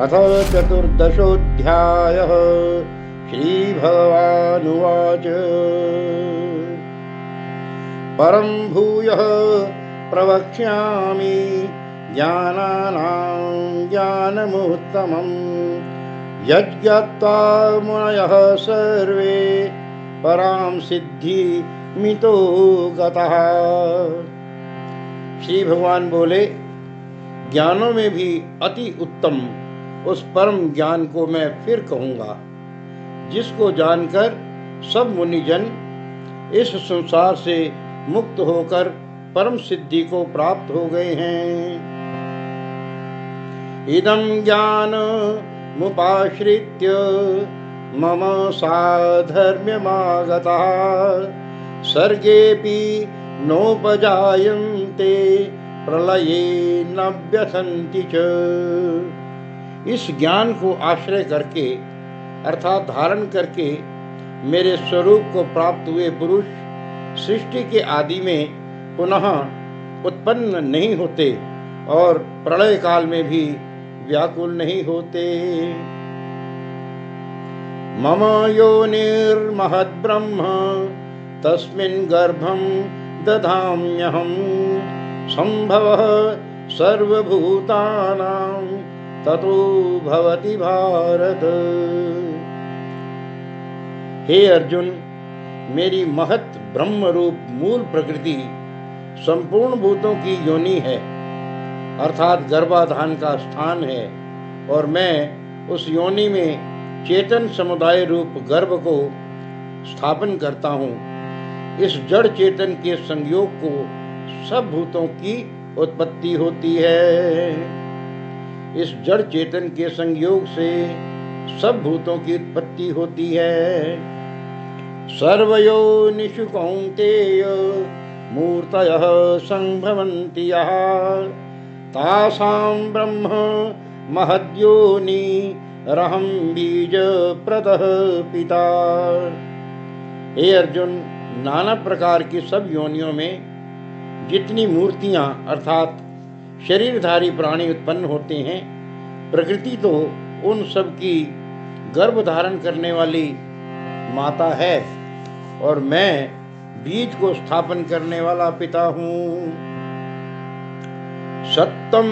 अथ चतुर्दशोऽध्यायः। श्रीभगवानुवाच परं भूयः प्रवक्ष्यामि ज्ञानानां ज्ञानमुत्तमं यज्ञत्वा मुनयः सर्वे परां सिद्धिमितो गतः। श्री भगवान बोले, ज्ञानों में भी अति उत्तम उस परम ज्ञान को मैं फिर कहूँगा, जिसको जानकर सब मुनिजन इस संसार से मुक्त होकर परम सिद्धि को प्राप्त हो गए हैं। इदं ज्ञानमुपाश्रित्य मम साधर्म्यमागतः सर्गेऽपि नोपजायन्ते प्रलये न व्यथन्ति च। इस ज्ञान को आश्रय करके अर्थात धारण करके मेरे स्वरूप को प्राप्त हुए पुरुष सृष्टि के आदि में पुनः उत्पन्न नहीं होते और प्रलय काल में भी व्याकुल नहीं होते। मम योनिर्महद् ब्रह्म तस्मिन् गर्भं दधाम्यहम् संभवः सर्वभूतानां ततो भवति भारत। हे अर्जुन, मेरी महत् ब्रह्म रूप मूल प्रकृति संपूर्ण भूतों की योनि है अर्थात गर्भाधान का स्थान है, और मैं उस योनि में चेतन समुदाय रूप गर्भ को स्थापन करता हूँ। इस जड़ चेतन के संयोग को सब भूतों की उत्पत्ति होती है। इस जड़ चेतन के संयोग से सब भूतों की उत्पत्ति होती है। सर्वयोनिषु कौन्तेय मूर्तयः संभवन्ति यः तासां ब्रह्म महद्योनि रहं बीज प्रदः पिता। हे अर्जुन, नाना प्रकार की सब योनियों में जितनी मूर्तियां अर्थात शरीरधारी प्राणी उत्पन्न होते हैं, प्रकृति तो उन सब की गर्भ धारण करने वाली माता है और मैं बीज को स्थापन करने वाला पिता हूँ। सत्वं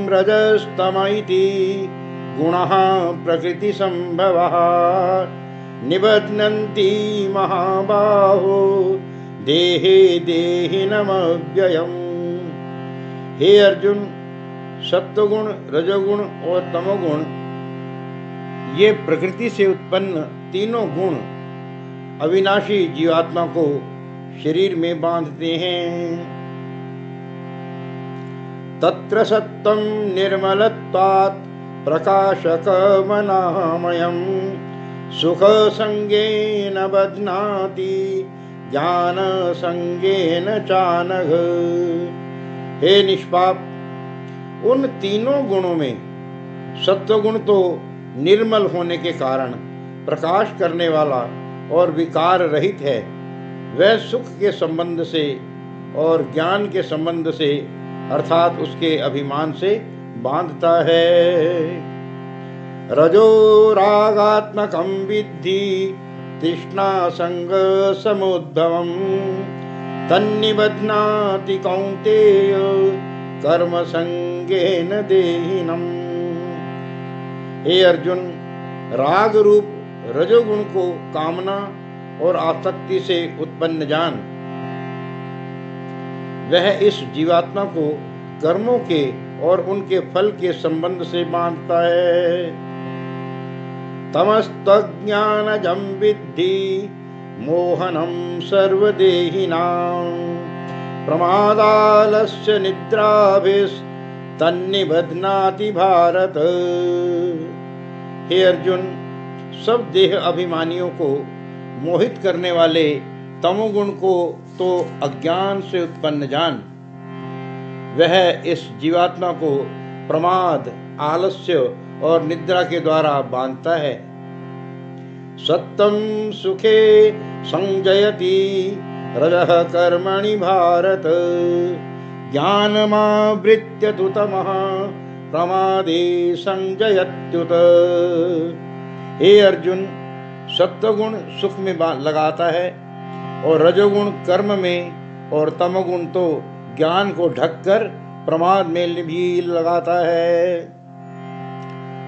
रजस्तम इति गुणः प्रकृति संभवः निबध्नन्ति महाबाहो देहे देहिनमव्ययम्। हे अर्जुन, सत्वगुण, रजोगुण और तमोगुण ये प्रकृति से उत्पन्न तीनों गुण अविनाशी जीवात्मा को शरीर में बांधते हैं। तत्र सत्वं निर्मलत्वात् प्रकाशकमनामयम् सुख संगेन बध्नाति ज्ञान संगेन चानघ। हे निष्पाप, उन तीनों गुणों में सत्वगुण तो निर्मल होने के कारण प्रकाश करने वाला और विकार रहित है। वह सुख के संबंध से और ज्ञान के संबंध से अर्थात उसके अभिमान से बांधता है। रजो रागात्मकं विद्धि तृष्णा संग समुद्भवम् तन्निबध्नाति कौन्तेय कर्म संगेन देहिनम्। हे अर्जुन, राग रूप रजोगुण को कामना और आसक्ति से उत्पन्न जान। वह इस जीवात्मा को कर्मों के और उनके फल के संबंध से बांधता है। तमस्त्वज्ञानजं विद्धि मोहनं सर्वदेहिनां प्रमादालस्य निद्राभिस्तन्निबध्नाति भारत। हे अर्जुन, सब देह अभिमानियों को मोहित करने वाले तमोगुण को तो अज्ञान से उत्पन्न जान। वह इस जीवात्मा को प्रमाद, आलस्य और निद्रा के द्वारा बांधता है। सत्वं सुखे संजयति रजः कर्मणि भारत ज्ञानमावृत्य तु तमः प्रमादे संजयत्युत। हे अर्जुन, सत्वगुण सुख में लगाता है और रजोगुण कर्म में और तमोगुण तो ज्ञान को ढककर प्रमाद में भी लगाता है।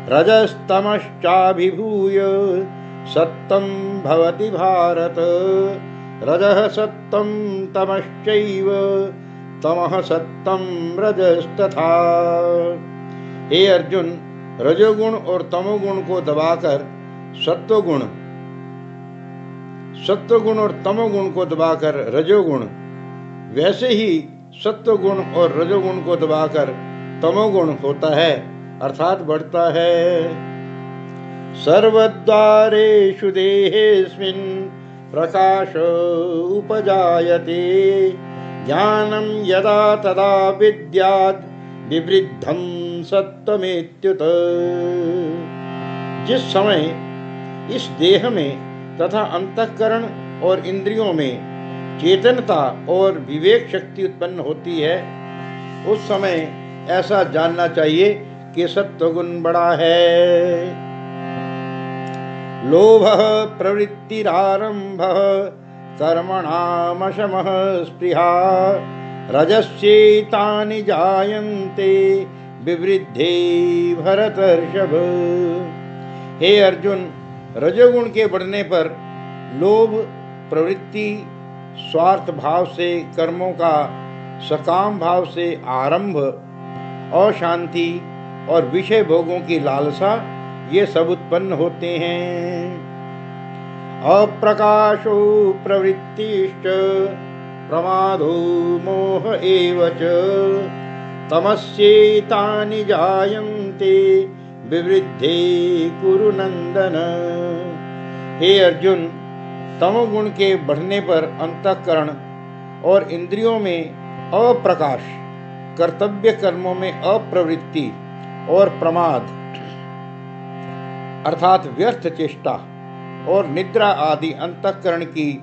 रजस्तमश्चाभिभूय सत्तं भवति भारत, रजः सत्तं तमश्चैव तमः सत्तं रजस्तथा। हे अर्जुन, रजोगुण और तमोगुण को दबाकर सत्वगुण और तमोगुण को दबाकर रजोगुण, वैसे ही सत्वगुण और रजोगुण को दबाकर तमोगुण होता है, अर्थात बढ़ता है। सर्वद्वारेषु देहेऽस्मिन् प्रकाश उपजायते, ज्ञानं यदा तदा विद्यात् विवृद्धं सत्वमेत्युत। जिस समय इस देह में तथा अंतःकरण और इंद्रियों में चेतनता और विवेक शक्ति उत्पन्न होती है, उस समय ऐसा जानना चाहिए कि सत्वगुण बड़ा है। लोभः प्रवृत्तिरारम्भः कर्मणामशमः स्पृहा, रजस्येतानि जायन्ते विवृद्धे भरतर्षभ। हे अर्जुन, रजोगुण के बढ़ने पर लोभ प्रवृत्ति, स्वार्थ भाव से कर्मों का सकाम भाव से आरंभ, अशांति और विषय भोगों की लालसा, ये सब उत्पन्न होते हैं। अप्रकाशो प्रवृत्तिश्च प्रमादो मोह एव च, तमस्येतानि जायन्ते विवृद्धे कुरु नंदन। हे अर्जुन, तमोगुण के बढ़ने पर अंतःकरण और इंद्रियों में अप्रकाश, कर्तव्य कर्मों में अप्रवृत्ति और प्रमाद अर्थात व्यर्थ चेष्टा और निद्रा आदि अंतःकरण की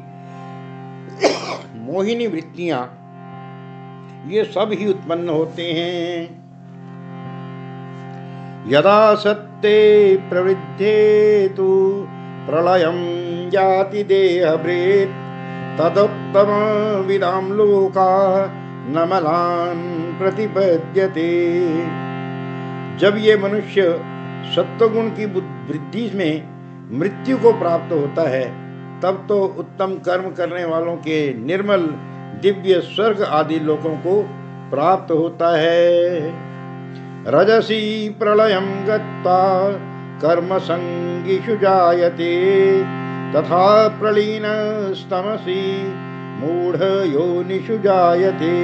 मोहिनी वृत्तियां, ये सब ही उत्पन्न होते हैं। यदा सत्ते प्रवृद्धे तु प्रलयं याति देहभृत्, तदुत्तम विदां लोका नमलान् प्रतिपद्यते। जब ये मनुष्य सत्वगुण की वृद्धि में मृत्यु को प्राप्त होता है, तब तो उत्तम कर्म करने वालों के निर्मल दिव्य स्वर्ग आदि लोकों को प्राप्त होता है। रजसी प्रलयं गत्वा कर्मसंगिषु जायते, तथा प्रलीनस्तमसि मूढ़ योनिषु जायते।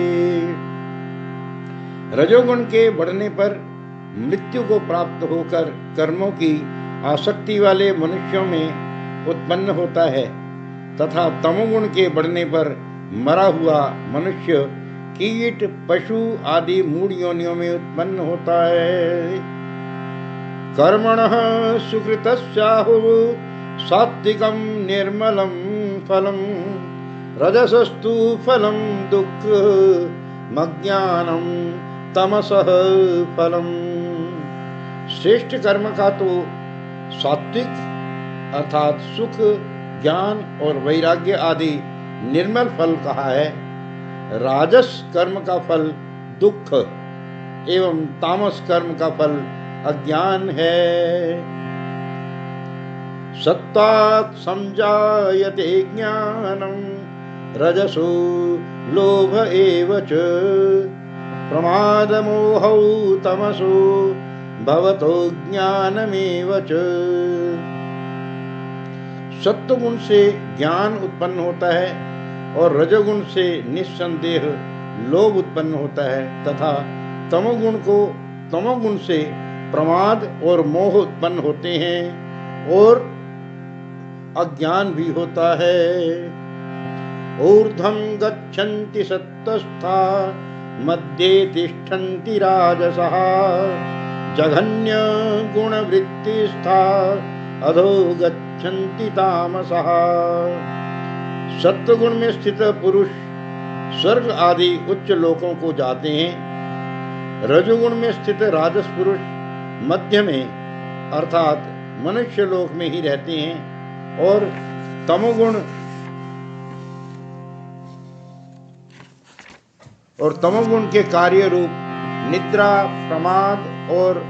रजोगुण के बढ़ने पर मृत्यु को प्राप्त होकर कर्मों की आसक्ति वाले मनुष्यों में उत्पन्न होता है, तथा तमोगुण के बढ़ने पर मरा हुआ मनुष्य कीट पशु आदि मूढ़ योनियों में उत्पन्न होता है। कर्मणः सुकृतस्याहुः सात्विकं निर्मलं फलं, रजसस्तु फलं दुःखमज्ञानं तमसः फलं। श्रेष्ठ कर्म का तो सात्विक अर्थात सुख, ज्ञान और वैराग्य आदि निर्मल फल कहा है। राजस कर्म का फल दुख एवं तामस कर्म का फल अज्ञान है। सत्वात् संजायते ज्ञानं रजसो लोभ एव च, प्रमादमोहौ तमसो भवतो ज्ञानमेव च। सत्वगुण से ज्ञान उत्पन्न होता है और रजोगुण से निस्संदेह लोभ उत्पन्न होता है, तथा तमोगुण से प्रमाद और मोह उत्पन्न होते हैं और अज्ञान भी होता है। ऊर्ध्वं गच्छन्ति सत्त्वस्था मध्ये तिष्ठन्ति राजसः, जघन्य गुणवृत्तिस्था अधो गच्छन्ति तामसः। सत्वगुण में स्थित पुरुष स्वर्ग आदि उच्च लोकों को जाते हैं, रजोगुण में स्थित राजस पुरुष मध्य में अर्थात मनुष्य लोक में ही रहते हैं और तमोगुण के कार्य रूप निद्रा, प्रमाद और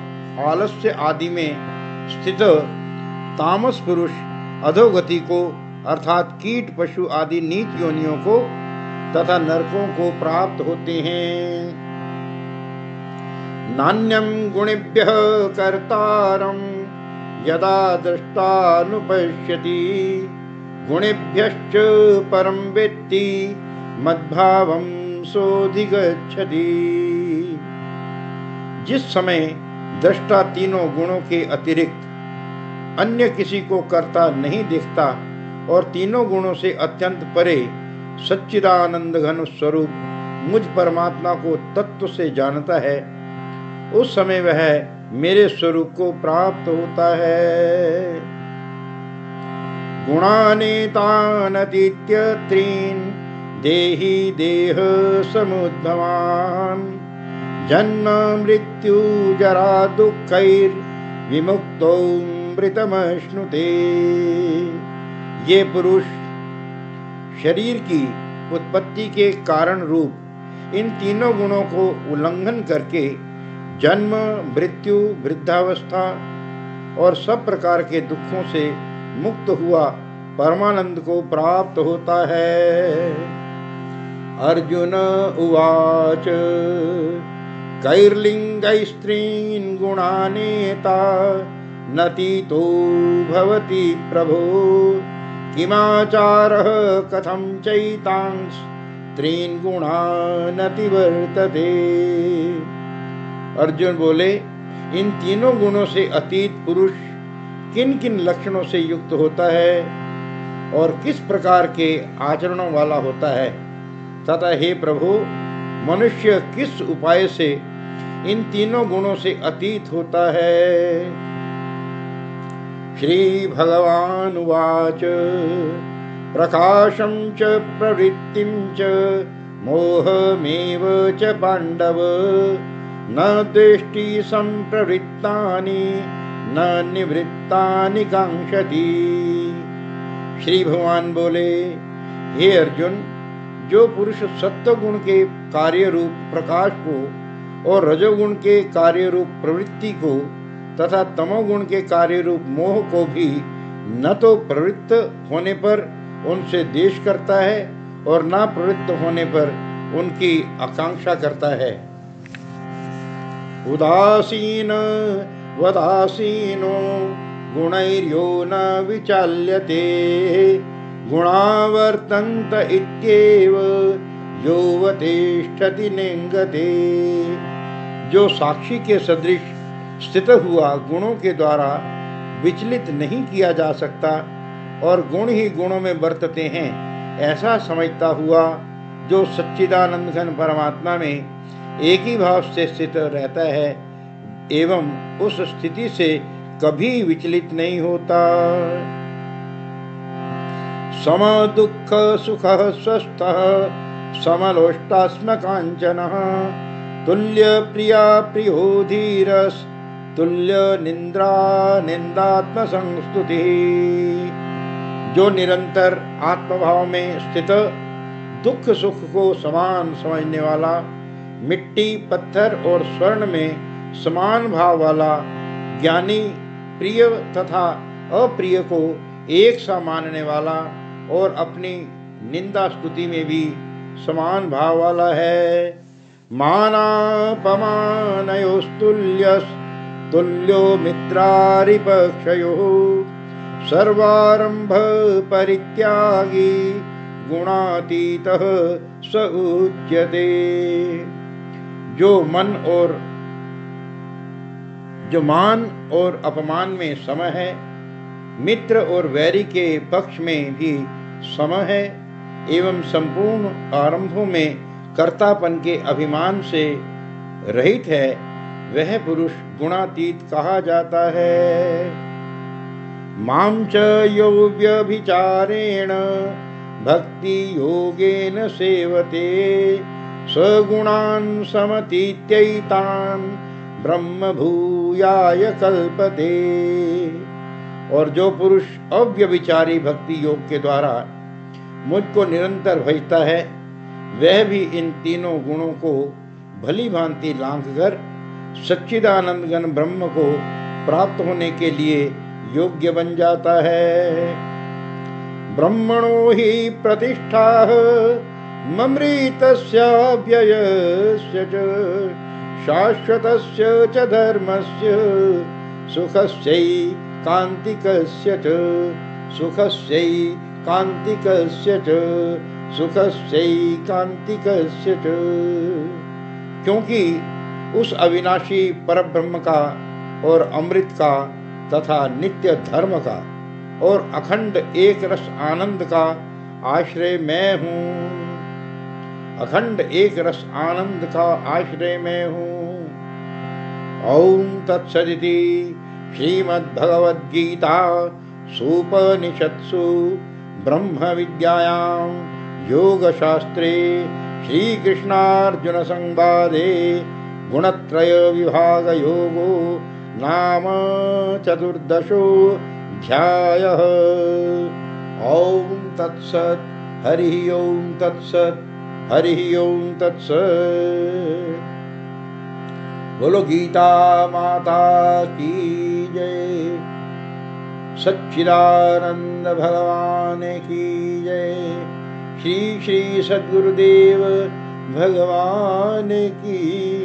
आलस्य आदि में स्थित तामस पुरुष अधोगति को अर्थात कीट, पशु आदि नीच योनियों को तथा नरकों को प्राप्त होते हैं। नान्यं गुणेभ्यः कर्तारं यदा दृष्टानुपश्यति गुणेभ्यश्च परं वेत्ति मद्भावं सोऽधिगच्छति। जिस समय दृष्टा तीनों गुणों के अतिरिक्त अन्य किसी को कर्ता नहीं देखता और तीनों गुणों से अत्यंत परे सच्चिदानंद घन स्वरूप मुझ परमात्मा को तत्व से जानता है, उस समय वह मेरे स्वरूप को प्राप्त होता है। गुणानेतानतीत्य त्रीन् देहि देह समुद्भवान् जन्म मृत्यु जरा दुःखैर् विमुक्तो मृतमश्नुते। ये पुरुष शरीर की उत्पत्ति के कारण रूप इन तीनों गुणों को उल्लंघन करके जन्म, मृत्यु, वृद्धावस्था और सब प्रकार के दुखों से मुक्त हुआ परमानंद को प्राप्त होता है। अर्जुन उवाच कैर्लिङ्गैस्त्रीन् गुणानेता नतीतो भवति प्रभो किमाचारः कथं चैतांस् त्रीन् गुणान् अतिवर्तते। अर्जुन बोले, इन तीनों गुणों से अतीत पुरुष किन किन लक्षणों से युक्त होता है और किस प्रकार के आचरणों वाला होता है तथा हे प्रभु मनुष्य किस उपाय से इन तीनों गुणों से अतीत होता है। श्री भगवान उवाच प्रकाशं च प्रवृत्तिं च मोहमेव च पांडव न दृष्टि संप्रवृत्तानि न निवृत्तानि कांक्षति। श्री भगवान बोले, हे अर्जुन, जो पुरुष सत्वगुण के कार्य रूप प्रकाश को और रजोगुण के कार्य रूप प्रवृत्ति को तथा तमोगुण के कार्य रूप मोह को भी न तो प्रवृत्त होने पर उनसे द्वेष करता है और न प्रवृत्त होने पर उनकी आकांक्षा करता है। उदासीन वदासीनो गुणैर्यो न विचाल्यते गुणावर्तन्त इत्येव योवतिष्ठति निंगते। जो साक्षी के सदृश स्थित हुआ गुणों के द्वारा विचलित नहीं किया जा सकता और गुण ही गुणों में वर्तते हैं, ऐसा समझता हुआ जो सच्चिदानंद घन परमात्मा में एक ही भाव से स्थित रहता है एवं उस स्थिति से कभी विचलित नहीं होता। सम दुःख सुखः स्वस्थः समलोष्टास्म कांचनः तुल्य प्रिया प्रियो धीरस् तुल्य निंद्रा निंदात्म संस्तुति। जो निरंतर आत्मभाव में स्थित दुख सुख को समान समझने वाला, मिट्टी पत्थर और स्वर्ण में समान भाव वाला, ज्ञानी प्रिय तथा अप्रिय को एक सा मानने वाला और अपनी निंदा स्तुति में भी समान भाव वाला है। मानापमानयोस्तुल्यस् तुल्यो मित्रारिपक्षयोः सर्वारंभ परित्यागी गुणातीतः स उच्यते। जो मान और अपमान में सम है, मित्र और वैरी के पक्ष में भी सम है एवं संपूर्ण आरंभों में कर्तापन के अभिमान से रहित है, वह पुरुष गुणातीत कहा जाता है। मां च यो व्यभिचारेण भक्ति योगेन सेवते सगुणान् समतीत्यैतान् ब्रह्म भूयाय कल्पते। और जो पुरुष अव्यभिचारी भक्ति योग के द्वारा मुझको निरंतर भजता है, वह भी इन तीनों गुणों को भली भांति लांघ कर सच्चिदानंद घन ब्रह्म को प्राप्त होने के लिए योग्य बन जाता है। ब्रह्मणो ही प्रतिष्ठा ममृतस्य व्ययस्य च शाश्वतस्य च धर्मस्य सुखस्यैकान्तिकस्य च सुखस्यैकान्तिकस्य च सुखस्यैकान्तिकस्य च। क्योंकि उस अविनाशी परब्रह्म का और अमृत का तथा नित्य धर्म का और अखंड एक रस आनंद का आश्रय मैं हूँ। अखंड एक रस आनंद का आश्रय मैं हूँ। ओम तत्सदिति श्रीमद्भगवद्गीता सूपनिषत्सु ब्रह्म विद्यायां योगशास्त्रे श्रीकृष्णार्जुन संवादे गुणत्रय विभाग योगो नाम 14 ओम तत्सत्। हरि ओम तत्सत्। हरि ओम तत्सत्। बोलो गीता माता की जय। सच्चिदानंद भगवान की जय। श्री श्री सद्गुरुदेव भगवान की